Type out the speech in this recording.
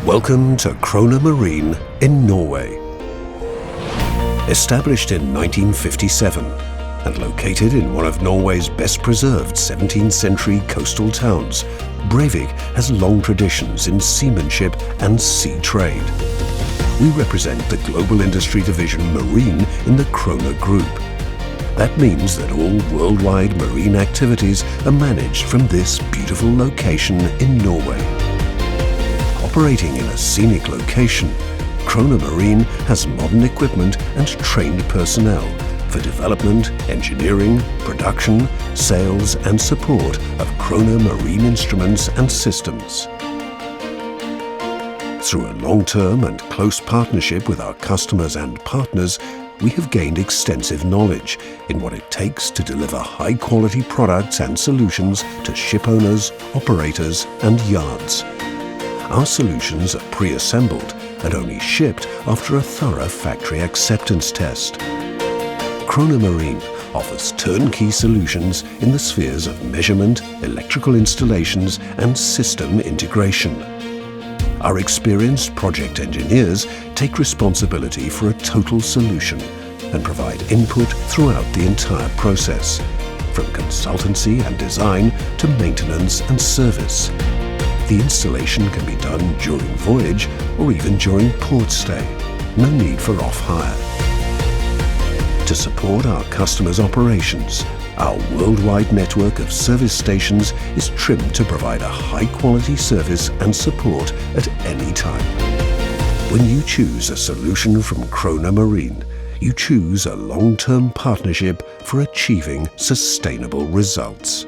Welcome to KROHNE Marine in Norway. Established in 1957 and located in one of Norway's best preserved 17th century coastal towns, Breivik has long traditions in seamanship and sea trade. We represent the global industry division Marine in the KROHNE Group. That means that all worldwide marine activities are managed from this beautiful location in Norway. Operating in a scenic location, KROHNE Marine has modern equipment and trained personnel for development, engineering, production, sales and support of KROHNE marine instruments and systems. Through a long-term and close partnership with our customers and partners, we have gained extensive knowledge in what it takes to deliver high-quality products and solutions to ship owners, operators and yards. Our solutions are pre-assembled and only shipped after a thorough factory acceptance test. KROHNE Marine offers turnkey solutions in the spheres of measurement, electrical installations and system integration. Our experienced project engineers take responsibility for a total solution and provide input throughout the entire process, from consultancy and design to maintenance and service. The installation can be done during voyage or even during port stay. No need for off-hire. To support our customers' operations, our worldwide network of service stations is trimmed to provide a high-quality service and support at any time. When you choose a solution from KROHNE Marine, you choose a long-term partnership for achieving sustainable results.